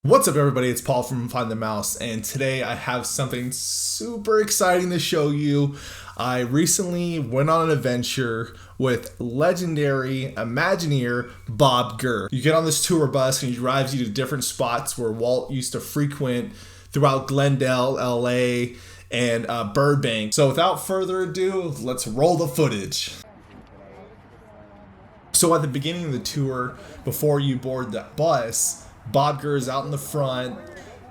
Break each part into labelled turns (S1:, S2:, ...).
S1: What's up, everybody? It's Paul from Find the Mouse, and today I have something super exciting to show you. I recently went on an adventure with legendary Imagineer Bob Gurr. You get on this tour bus and he drives you to different spots where Walt used to frequent throughout Glendale, LA, and Burbank. So without further ado, let's roll the footage. So at the beginning of the tour, before you board that bus, Bob Gurr is out in the front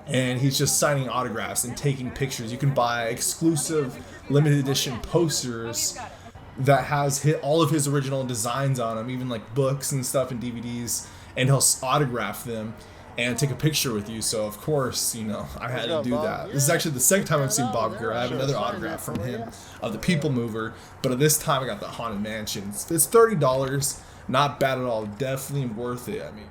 S1: and he's just signing autographs and taking pictures. You can buy exclusive limited edition posters that has all of his original designs on them, even like books and stuff and DVDs, and he'll autograph them and take a picture with you. So of course, you know, I had to do that. This is actually the second time I've seen Bob Gurr. I have another autograph from him of the People Mover, but at this time I got the Haunted Mansion. It's $30, not bad at all, definitely worth it. I mean,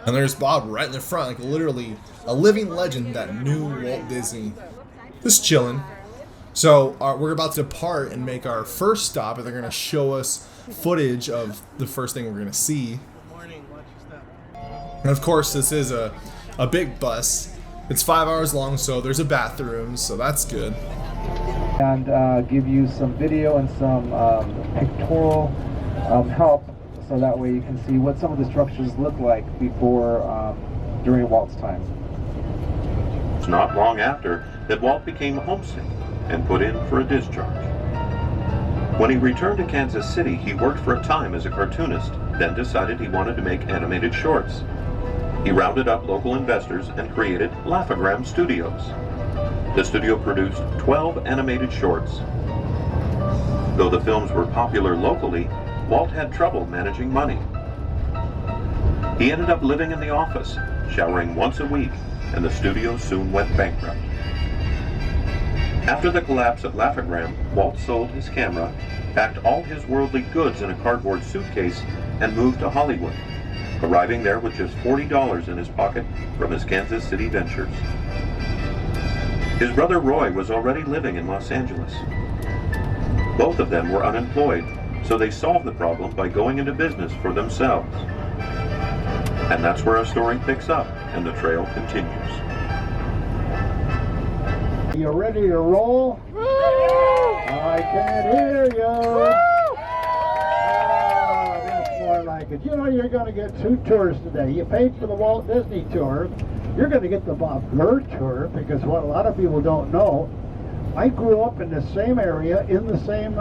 S1: and there's Bob right in the front, like literally a living legend that knew Walt Disney. Just chilling. So we're about to depart and make our first stop, and they're going to show us footage of the first thing we're going to see. And of course, this is a big bus. It's 5 hours long, so there's a bathroom, so that's good.
S2: And give you some video and some pictorial help, so that way you can see what some of the structures look like before, during Walt's time.
S3: It's not long after that Walt became homesick and put in for a discharge. When he returned to Kansas City, he worked for a time as a cartoonist, then decided he wanted to make animated shorts. He rounded up local investors and created Laugh-O-Gram Studios. The studio produced 12 animated shorts. Though the films were popular locally, Walt had trouble managing money. He ended up living in the office, showering once a week, and the studio soon went bankrupt. After the collapse of Laugh-O-Gram, Walt sold his camera, packed all his worldly goods in a cardboard suitcase, and moved to Hollywood, arriving there with just $40 in his pocket from his Kansas City ventures. His brother Roy was already living in Los Angeles. Both of them were unemployed, so they solved the problem by going into business for themselves. And that's where our story picks up and the trail continues.
S4: You ready to roll? Woo! I can't hear you. That's more like it. You know, you're going to get two tours today. You paid for the Walt Disney tour. You're going to get the Bob Gurr tour, because what a lot of people don't know, I grew up in the same area in the same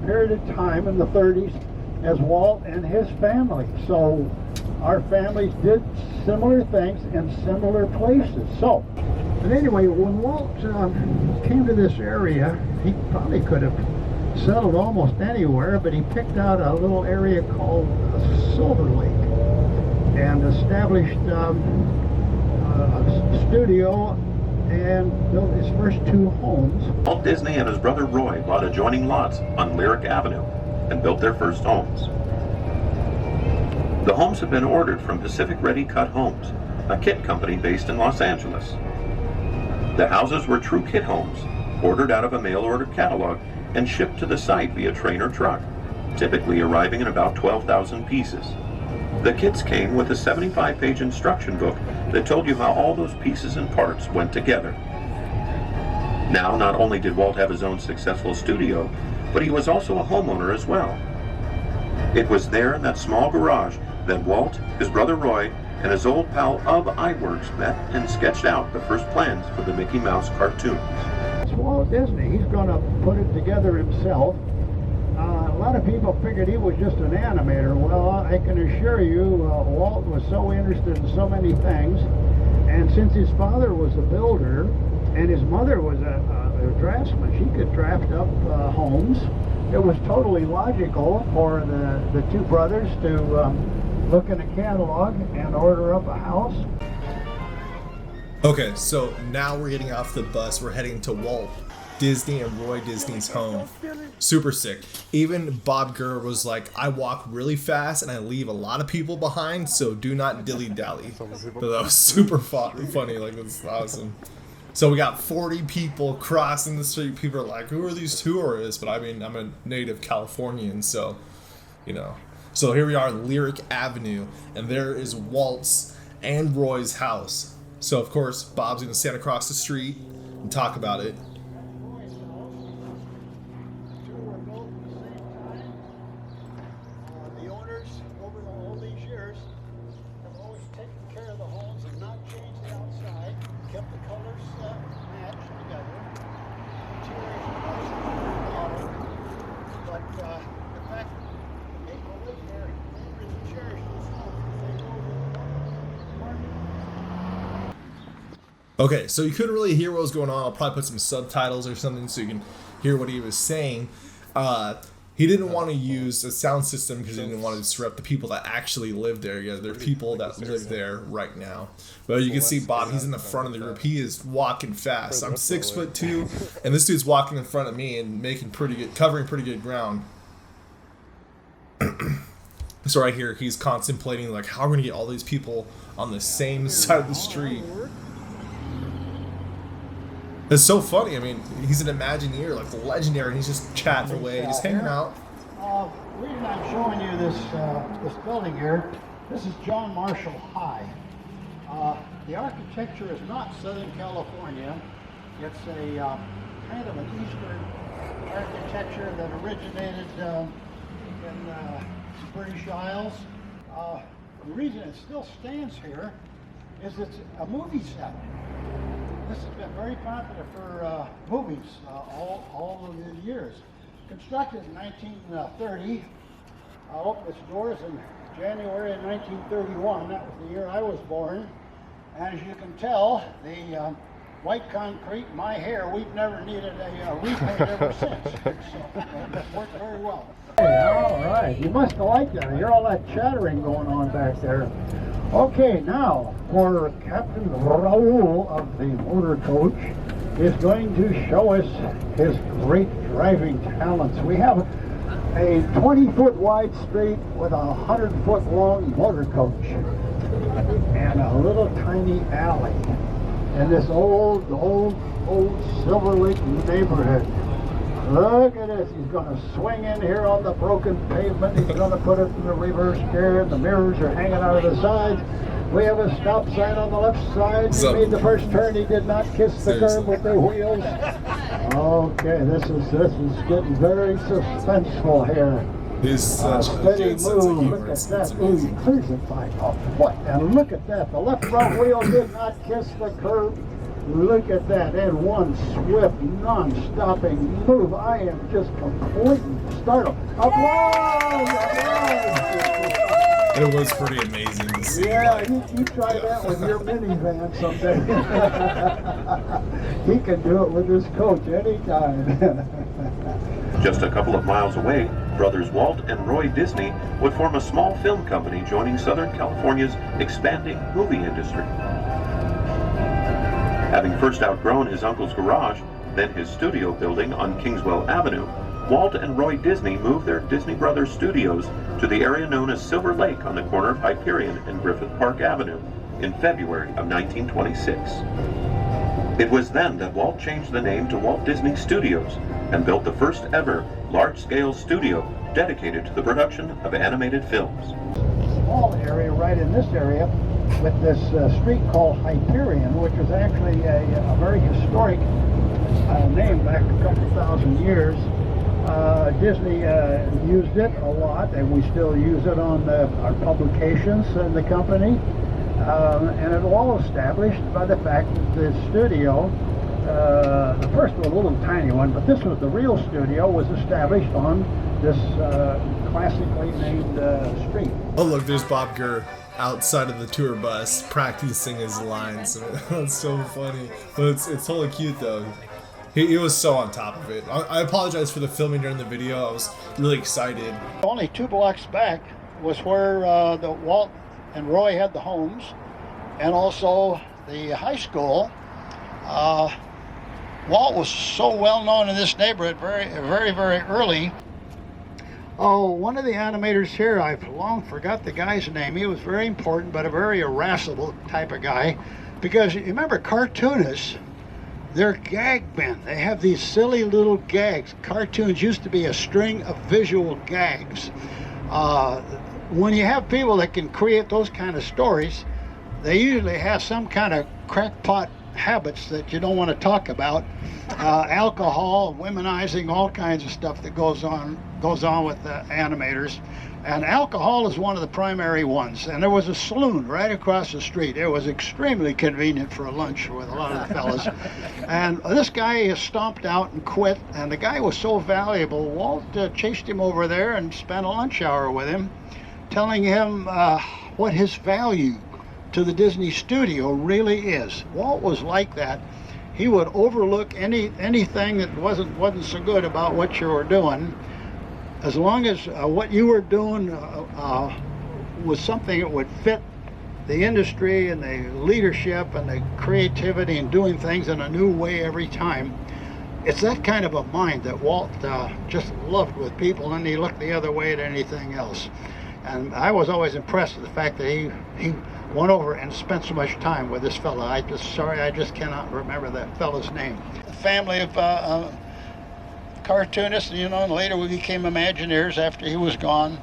S4: period of time in the 30s as Walt and his family. So our families did similar things in similar places. So, but anyway, when Walt came to this area, he probably could have settled almost anywhere, but he picked out a little area called Silver Lake and established a studio and built his first two homes.
S3: Walt Disney and his brother Roy bought adjoining lots on Lyric Avenue and built their first homes. The homes had been ordered from Pacific Ready Cut Homes, a kit company based in Los Angeles. The houses were true kit homes, ordered out of a mail-order catalog and shipped to the site via train or truck, typically arriving in about 12,000 pieces. The kits came with a 75-page instruction book that told you how all those pieces and parts went together. Now, not only did Walt have his own successful studio, but he was also a homeowner as well. It was there in that small garage that Walt, his brother Roy, and his old pal Ub Iwerks met and sketched out the first plans for the Mickey Mouse cartoons.
S4: It's Walt Disney. He's going to put it together himself. A lot of people figured he was just an animator. Well, I can assure you, Walt was so interested in so many things, and since his father was a builder and his mother was a draftsman, she could draft up homes. It was totally logical for the two brothers to look in a catalog and order up a house.
S1: Okay, so now we're getting off the bus. We're heading to Walt Disney and Roy Disney's home. Super sick. Even Bob Gurr was like, I walk really fast and I leave a lot of people behind, so do not dilly-dally. But that was super funny. Like, that's awesome. So we got 40 people crossing the street. People are like, who are these tourists? But I mean, I'm a native Californian, so, you know. So here we are on Lyric Avenue, and there is Walt's and Roy's house. So, of course, Bob's going to stand across the street and talk about it.
S4: The owners, over all these years, have always taken care of the homes and not changed the outside, kept the colors matched together. Interiors are nice and modern, but the fact that the people live here, they really cherish those homes. They go
S1: Okay, so you couldn't really hear what was going on. I'll probably put some subtitles or something so you can hear what he was saying. He didn't want to use a sound system because he didn't want to disrupt the people that actually live there. Yeah, there are people that live there right now. But you can see Bob, he's in the front of the group. He is walking fast. I'm 6'2", and this dude's walking in front of me and covering pretty good ground. So right here, he's contemplating, like, how are we going to get all these people on the same side of the street? It's so funny. I mean, he's an Imagineer, like the legendary, and he's just chatting away, just hanging out.
S4: The reason I'm showing you this building here, this is John Marshall High. The architecture is not Southern California. It's a kind of an Eastern architecture that originated in the British Isles. The reason it still stands here is it's a movie set. This has been very popular for movies all of the years. Constructed in 1930, opened its doors in January of 1931. That was the year I was born. And as you can tell, the white concrete, my hair, we've never needed a repaint ever since. So that's worked very well. Hey, all right, you must have liked that. I hear all that chattering going on back there. Okay, now for Captain Raoul of the motor coach is going to show us his great driving talents. We have a 20-foot wide street with a 100-foot long motor coach and a little tiny alley in this old Silver Lake neighborhood. Look at this. He's going to swing in here on the broken pavement. He's going to put it in the reverse gear. The mirrors are hanging out of the sides. We have a stop sign on the left side. He made the first turn. He did not kiss the curb with the wheels. Okay, this is getting very suspenseful here.
S1: He's such a
S4: steady
S1: good sense of
S4: move.
S1: humor.
S4: Look at that. Ooh, he clears it by a foot. And look at that. The left front wheel did not kiss the curb. Look at that, and one swift, non-stopping move. I am just completely startled. Applause!
S1: It was pretty amazing to see.
S4: Yeah, you try that with your minivan someday. He can do it with his coach anytime.
S3: Just a couple of miles away, brothers Walt and Roy Disney would form a small film company joining Southern California's expanding movie industry. Having first outgrown his uncle's garage, then his studio building on Kingswell Avenue, Walt and Roy Disney moved their Disney Brothers studios to the area known as Silver Lake on the corner of Hyperion and Griffith Park Avenue in February of 1926. It was then that Walt changed the name to Walt Disney Studios and built the first ever large-scale studio dedicated to the production of animated films.
S4: Small area right in this area with this street called Hyperion, which is actually a very historic name back a couple thousand years. Disney used it a lot, and we still use it on our publications in the company. And it was all established by the fact that the studio, the first was a little tiny one, but this was the real studio, was established on this classically named street.
S1: Oh look, there's Bob Gurr outside of the tour bus practicing his lines. That's so funny, but it's totally cute though. He was so on top of it. I apologize for the filming during the video. I was really excited.
S4: Only 2 blocks back was where the Walt and Roy had the homes, and also the high school. Walt was so well known in this neighborhood very early. Oh, one of the animators here, I've long forgot the guy's name. He was very important, but a very irascible type of guy. Because you remember cartoonists they're gag men. They have these silly little gags. Cartoons used to be a string of visual gags. When you have people that can create those kind of stories, they usually have some kind of crackpot habits that you don't want to talk about. Alcohol, womenizing, all kinds of stuff that goes on with the animators. And alcohol is one of the primary ones. And there was a saloon right across the street. It was extremely convenient for a lunch with a lot of the fellas. And this guy stomped out and quit. And the guy was so valuable, Walt chased him over there and spent a lunch hour with him, telling him what his value to the Disney studio really is. Walt was like that. He would overlook anything that wasn't so good about what you were doing, as long as what you were doing was something that would fit the industry and the leadership and the creativity and doing things in a new way every time. It's that kind of a mind that Walt just loved with people, and he looked the other way at anything else. And I was always impressed with the fact that he went over and spent so much time with this fella. I just cannot remember that fella's name. A family of cartoonists, you know, and later we became Imagineers after he was gone.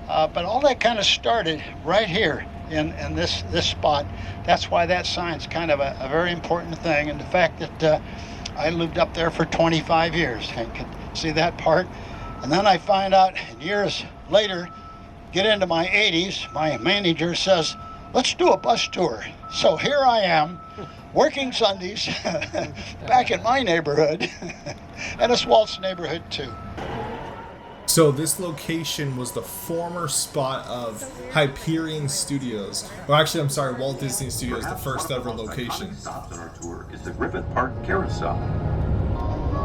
S4: But all that kind of started right here in this spot. That's why that sign's kind of a very important thing. And the fact that I lived up there for 25 years. I can see that part. And then I find out years later, get into my 80s, my manager says, let's do a bus tour. So here I am, working Sundays back in my neighborhood, and it's Walt's neighborhood too.
S1: So this location was the former spot of Hyperion Studios. Well, actually, I'm sorry, Walt Disney Studios, the first ever location.
S3: Stops on our tour is the Griffith Park Carousel.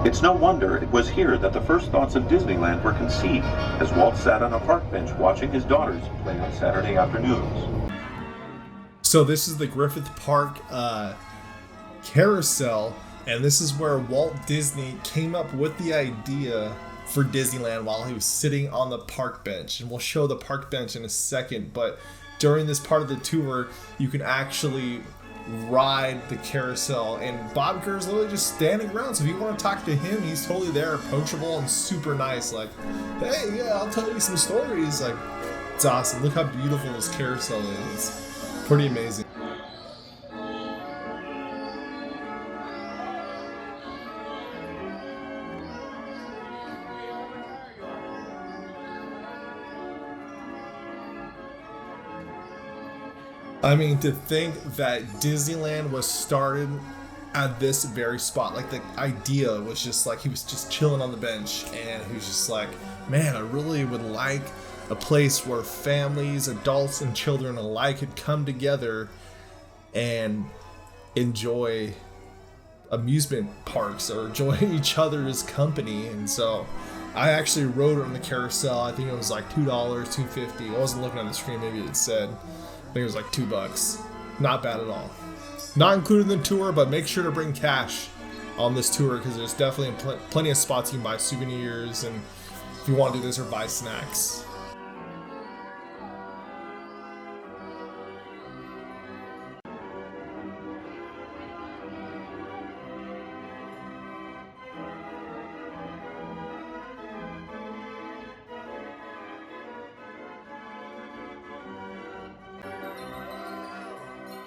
S3: It's no wonder it was here that the first thoughts of Disneyland were conceived, as Walt sat on a park bench watching his daughters play on Saturday afternoons.
S1: So this is the Griffith Park Carousel, and this is where Walt Disney came up with the idea for Disneyland while he was sitting on the park bench. And we'll show the park bench in a second, but during this part of the tour, you can actually ride the carousel, and Bob Gurr is literally just standing around. So if you want to talk to him, he's totally there, approachable and super nice. Like, hey, yeah, I'll tell you some stories. Like, it's awesome. Look how beautiful this carousel is. It's pretty amazing. I mean, to think that Disneyland was started at this very spot, like the idea was just like, he was just chilling on the bench and he was just like, man, I really would like a place where families, adults and children alike could come together and enjoy amusement parks or enjoy each other's company. And so I actually rode on the carousel. I think it was like $2, $2.50. I wasn't looking at the screen, maybe it said. I think it was like $2. Not bad at all. Not included in the tour, but make sure to bring cash on this tour because there's definitely plenty of spots you can buy souvenirs, and if you want to do this, or buy snacks.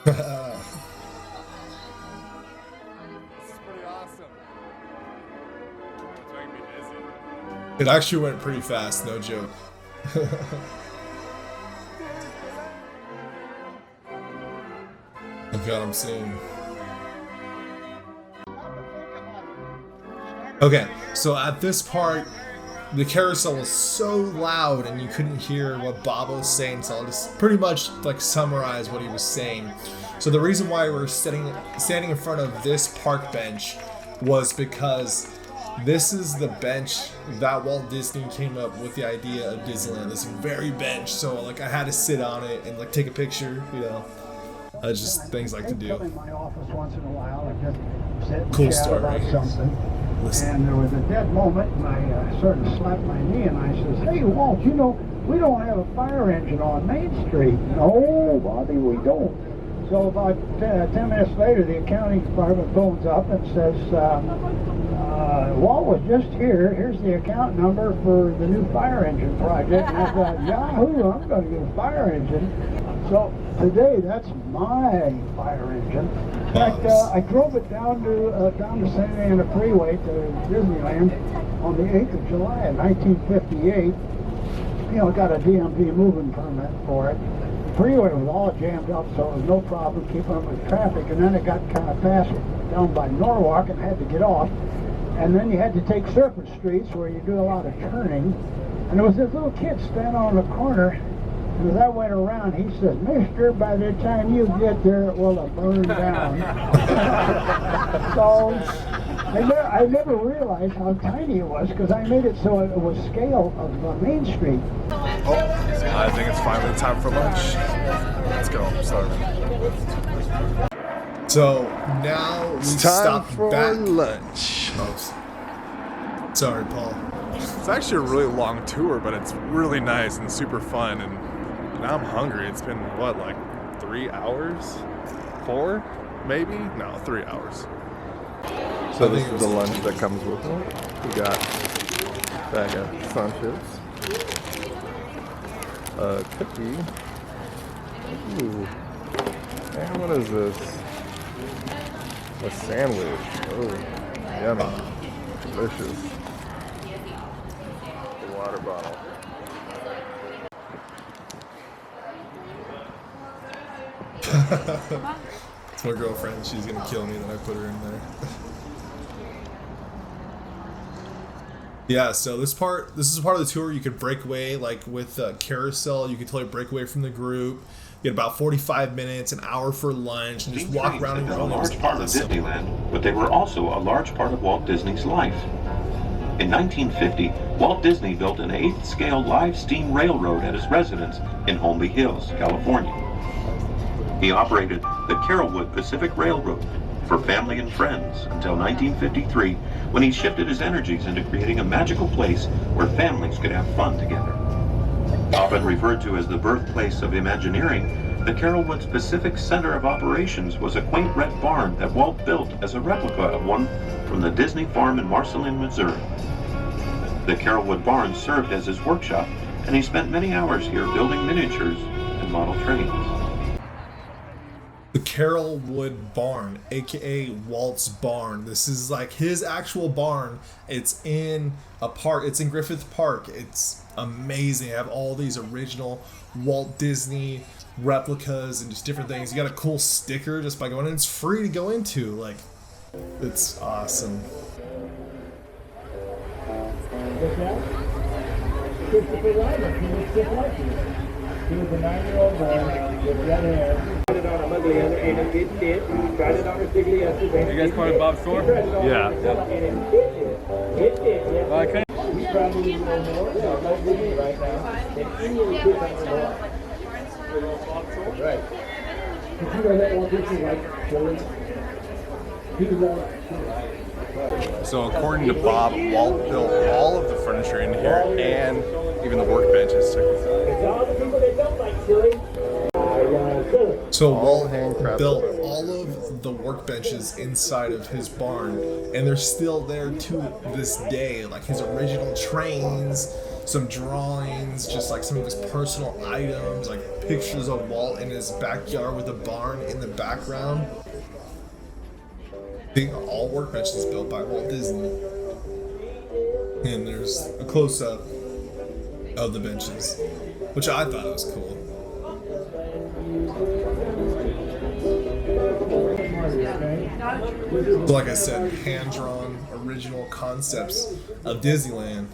S5: This is pretty awesome. It's making me dizzy.
S1: It actually went pretty fast, no joke. Oh god, I'm seeing. Okay, so at this part, the carousel was so loud and you couldn't hear what Bob was saying, so I'll just pretty much like summarize what he was saying. So the reason why we're standing in front of this park bench was because this is the bench that Walt Disney came up with the idea of Disneyland, this very bench. So like I had to sit on it and like take a picture, you know. Just things like to do.
S4: I come in my office once in a while and just sit and
S1: Cool
S4: chat
S1: story.
S4: about something.
S1: Listen.
S4: And there was a dead moment, and I sort of slapped my knee, and I says, "Hey, Walt, you know, we don't have a fire engine on Main Street." "No, Bobby, we don't." So about 10 minutes later, the accounting department phones up and says, Walt was just here. Here's the account number for the new fire engine project. And I thought, yahoo, I'm going to get a fire engine. So today, that's my fire engine. In fact, I drove it down to Santa Ana Freeway to Disneyland on the 8th of July of 1958. You know, got a DMV moving permit for it. The freeway was all jammed up, so it was no problem keeping up with traffic. And then it got kind of fast down by Norwalk and had to get off. And then you had to take surface streets where you do a lot of turning. And there was this little kid standing on the corner. And as I went around, he said, "Mister, by the time you get there, it will have burned down." So I never realized how tiny it was because I made it so it was scale of Main Street.
S1: Oh, I think it's finally time for lunch. Let's go. I'm starving. So now we stop
S6: for
S1: back.
S6: lunch.
S1: Oh, sorry, Paul.
S6: It's actually a really long tour, but it's really nice and super fun. And now I'm hungry. It's been what, like 3 hours? 4? Maybe? No, 3 hours. So this is the lunch that comes with it. We got a bag of sun chips, a cookie. Ooh. And what is this? A sandwich. Oh, yummy. Delicious. A water bottle.
S1: It's my girlfriend. She's gonna kill me that I put her in there. Yeah, so this is part of the tour. You could break away, like with carousel. You could totally break away from the group. You get about 45 minutes, an hour for lunch, and just walk around in your own.
S3: A large part of Disneyland, but they were also a large part of Walt Disney's life. In 1950, Walt Disney built an 8th scale live steam railroad at his residence in Holmby Hills, California. He operated the Carrollwood Pacific Railroad for family and friends until 1953, when he shifted his energies into creating a magical place where families could have fun together. Often referred to as the birthplace of Imagineering, the Carrollwood's Pacific Center of Operations was a quaint red barn that Walt built as a replica of one from the Disney farm in Marceline, Missouri. The Carrollwood barn served as his workshop, and he spent many hours here building miniatures and model trains.
S1: The Carrollwood barn, aka Walt's barn. This is like his actual barn. It's in a park. It's in Griffith Park. It's amazing. I have all these original Walt Disney replicas and just different things. You got a cool sticker just by going in. It's free to go into. Like, it's awesome.
S4: Christopher Ryder, he was just like you. He was a 9-year-old boy with red hair. Tried it on a ugly and it did. Tried it on a sickly yesterday.
S5: You guys call it Bob Thorpe?
S6: Yeah.
S4: And it did.
S5: Well, I kind
S4: We probably know more about Disney right now than any of the kids on the block. Right. Did you know that Walt Disney liked children? He loved children.
S6: So according to Bob, Walt built all of the furniture in here and even the workbenches. Check this out.
S4: All the people that don't like children.
S1: So Walt
S6: handcrafted.
S1: built all of the workbenches inside of his barn, and they're still there to this day. Like his original trains, some drawings, just like some of his personal items, like pictures of Walt in his backyard with a barn in the background. I think all workbenches built by Walt Disney. And there's a close-up of the benches, which I thought was cool. So like I said, hand-drawn original concepts of Disneyland.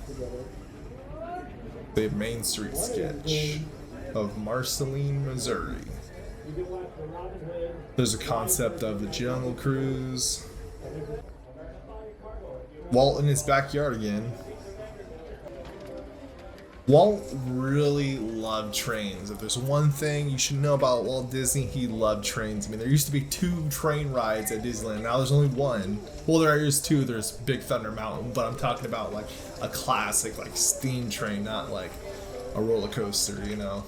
S1: The Main Street sketch of Marceline, Missouri. There's a concept of the Jungle Cruise. Walt in his backyard again. Walt really loved trains. If there's one thing you should know about Walt Disney, he loved trains. I mean, there used to be 2 train rides at Disneyland. Now there's only 1. Well, there is 2. There's Big Thunder Mountain, but I'm talking about like a classic, like steam train, not like a roller coaster, you know.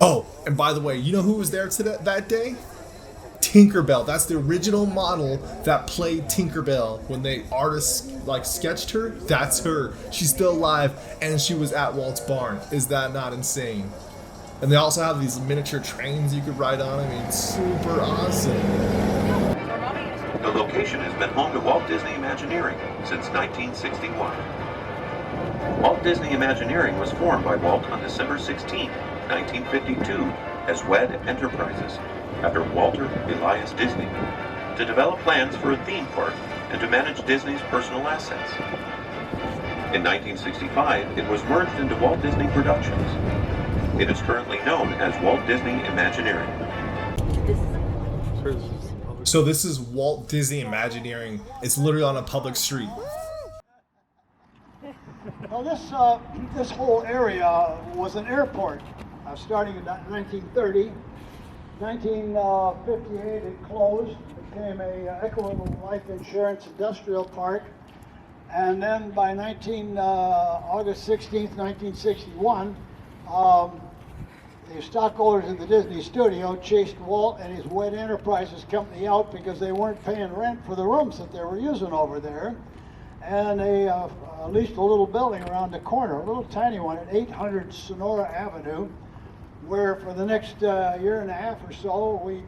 S1: Oh, and by the way, you know who was there that day? Tinkerbell. That's the original model that played Tinkerbell when the artists like sketched her. That's her. She's still alive, and she was at Walt's barn. Is that not insane? And they also have these miniature trains you could ride on. I mean, super awesome.
S3: The location has been home to Walt Disney Imagineering since 1961. Walt Disney Imagineering was formed by Walt on December 16, 1952, as WED Enterprises, after Walter Elias Disney, to develop plans for a theme park and to manage Disney's personal assets. In 1965, it was merged into Walt Disney Productions. It is currently known as Walt Disney Imagineering.
S1: So this is Walt Disney Imagineering. It's literally on a public street.
S4: Well, this whole area was an airport, starting in 1930. 1958, it closed, became a Equitable Life Insurance Industrial Park, and then by August 16th, 1961, the stockholders in the Disney studio chased Walt and his WED Enterprises company out because they weren't paying rent for the rooms that they were using over there. And they leased a little building around the corner, a little tiny one at 800 Sonora Avenue, where for the next year and a half or so, we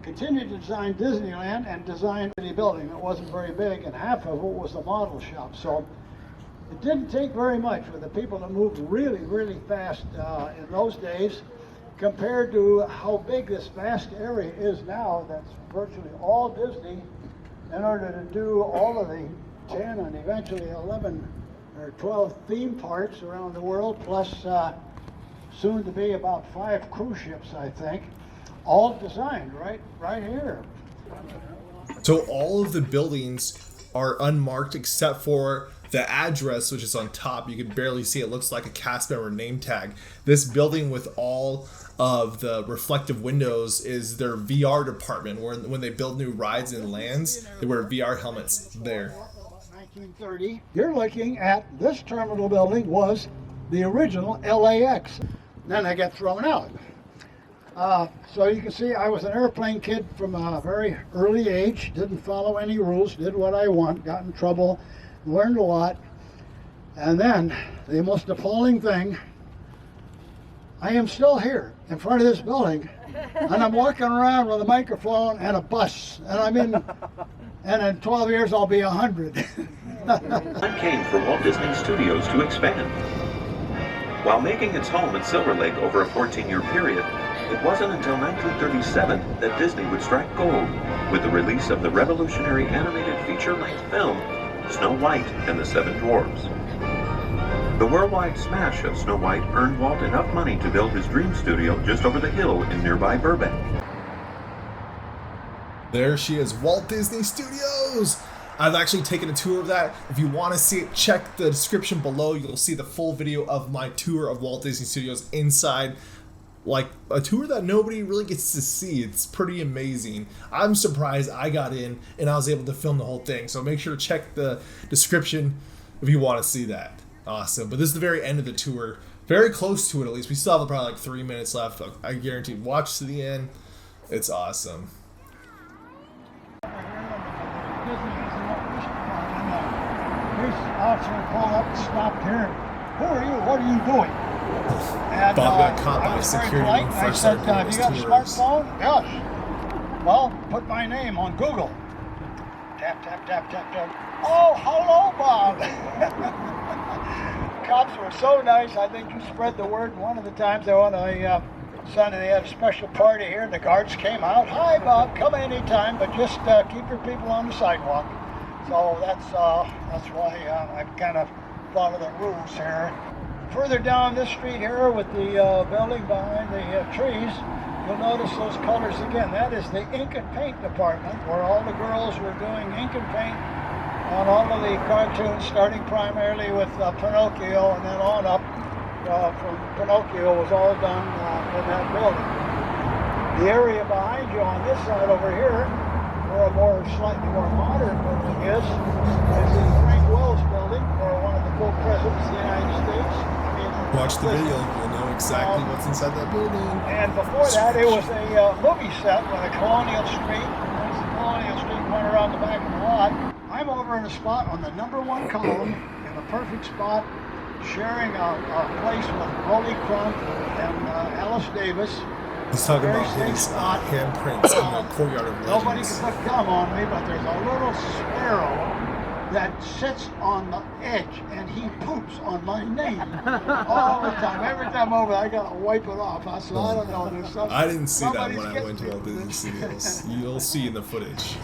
S4: continued to design Disneyland and designed the building. It wasn't very big, and half of it was a model shop. So it didn't take very much for the people that moved really, really fast in those days, compared to how big this vast area is now. That's virtually all Disney, in order to do all of the 10 and eventually 11 or 12 theme parks around the world, plus soon to be about 5 cruise ships, I think, all designed right here.
S1: So all of the buildings are unmarked except for the address, which is on top. You can barely see it. Looks like a cast member name tag. This building with all of the reflective windows is their VR department, where when they build new rides and lands, they wear VR helmets there.
S4: 1930. You're looking at this terminal building was the original LAX. Then I got thrown out. So you can see I was an airplane kid from a very early age, didn't follow any rules, did what I want, got in trouble, learned a lot. And then the most appalling thing, I am still here in front of this building, and I'm walking around with a microphone and a bus, and in 12 years I'll be 100.
S3: Time came for Walt Disney Studios to expand. While making its home at Silver Lake over a 14-year period, it wasn't until 1937 that Disney would strike gold with the release of the revolutionary animated feature-length film Snow White and the Seven Dwarfs. The worldwide smash of Snow White earned Walt enough money to build his dream studio just over the hill in nearby Burbank.
S1: There she is, Walt Disney Studios! I've actually taken a tour of that. If you want to see it, check the description below. You'll see the full video of my tour of Walt Disney Studios inside. Like a tour that nobody really gets to see. It's pretty amazing. I'm surprised I got in and I was able to film the whole thing. So make sure to check the description if you want to see that. Awesome. But this is the very end of the tour. Very close to it, at least. We still have probably like 3 minutes left. I guarantee. Watch to the end. It's awesome.
S4: Officer called up and stopped here. Who are you? What are you doing? And,
S1: Bob got caught by
S4: I was very
S1: security
S4: polite,
S1: when
S4: and I
S1: first
S4: said,
S1: started
S4: have you got a
S1: tours.
S4: smartphone? Yes. Well, put my name on Google. Tap, tap, tap, tap, tap. Oh, hello, Bob. Cops were so nice. I think you spread the word. One of the times they went on Sunday, they had a special party here, and the guards came out. Hi, Bob. Come anytime, but just keep your people on the sidewalk. So that's why I kind of follow the rules here. Further down this street here with the building behind the trees, you'll notice those colors again. That is the ink and paint department, where all the girls were doing ink and paint on all of the cartoons, starting primarily with Pinocchio, and then on up from Pinocchio was all done in that building. The area behind you on this side over here, where a slightly more modern building is the troops of the United States. I mean,
S1: Watch the
S4: listen,
S1: video, you'll know exactly what's inside that building.
S4: And before that, it was a movie set with a Colonial Street. There's the Colonial Street went around the back of the lot. I'm over in a spot on the #1 column, in a perfect spot, sharing a place with Rolly Crump and Alice Davis.
S1: He's talking
S4: Very
S1: about
S4: safe
S1: his
S4: spot.
S1: handprints in the courtyard of
S4: Nobody
S1: Legends.
S4: can put gum on me, but there's a little sparrow that sits on the edge and he poops on my name all the time. Every time I'm over, I gotta wipe it off. I said, I don't know. There's something.
S1: I didn't see that
S4: somebody's
S1: when I
S4: getting
S1: went to
S4: me.
S1: Walt Disney Studios. You'll see in the footage.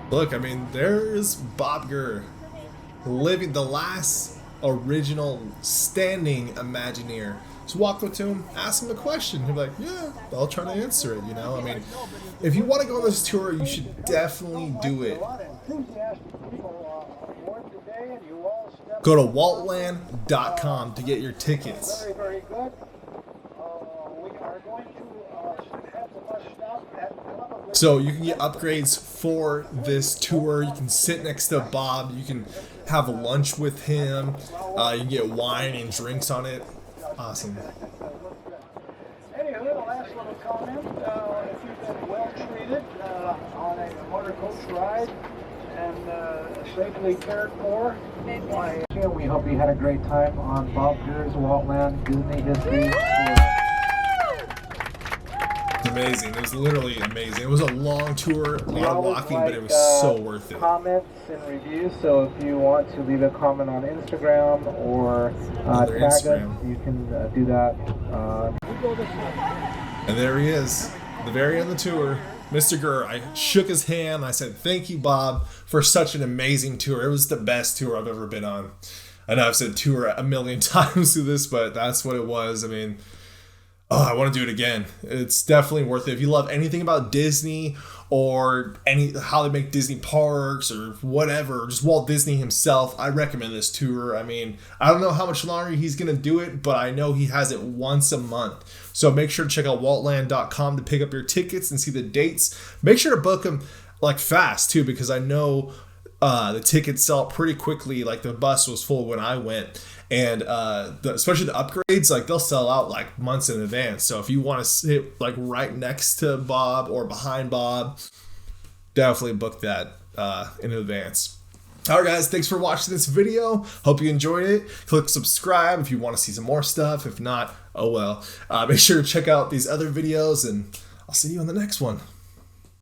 S1: Look, I mean, there's Bob Gurr, living the last original standing Imagineer. Just walk up to him, ask him a question. He'll be like, yeah, I'll try to answer it, you know? I mean, if you want to go on this tour, you should definitely do it. Go to waltland.com to get your tickets.
S4: Very, very good. We are going to have the bus stop at probably.
S1: So you can get upgrades for this tour. You can sit next to Bob. You can have lunch with him. You can get wine and drinks on it. Awesome.
S4: Anyway, the last little comment. If you've been well treated on a motor coach ride and safely cared for, why?
S2: We hope you had a great time on Bob Gurr's Waltland Disney History Tour.
S1: It's amazing. It was literally amazing. It was a long tour, a
S2: We
S1: lot of
S2: always
S1: walking,
S2: like,
S1: but it was so worth it.
S2: Comments and reviews. So if you want to leave a comment on Instagram or
S1: On their
S2: tag
S1: Instagram.
S2: us, you can do that.
S1: And there he is, the very end of the tour, Mr. Gurr. I shook his hand. I said, thank you, Bob, for such an amazing tour. It was the best tour I've ever been on. I know I've said tour a million times through this, but that's what it was. I mean, oh, I want to do it again. It's definitely worth it. If you love anything about Disney or how they make Disney parks or whatever, just Walt Disney himself, I recommend this tour. I mean, I don't know how much longer he's going to do it, but I know he has it once a month. So make sure to check out waltland.com to pick up your tickets and see the dates. Make sure to book them like fast too, because I know the tickets sell pretty quickly. Like the bus was full when I went. And especially the upgrades, like they'll sell out like months in advance. So if you want to sit like right next to Bob or behind Bob, definitely book that in advance. All right, guys, thanks for watching this video. Hope you enjoyed it. Click subscribe if you want to see some more stuff. If not, oh well. Make sure to check out these other videos, and I'll see you on the next one.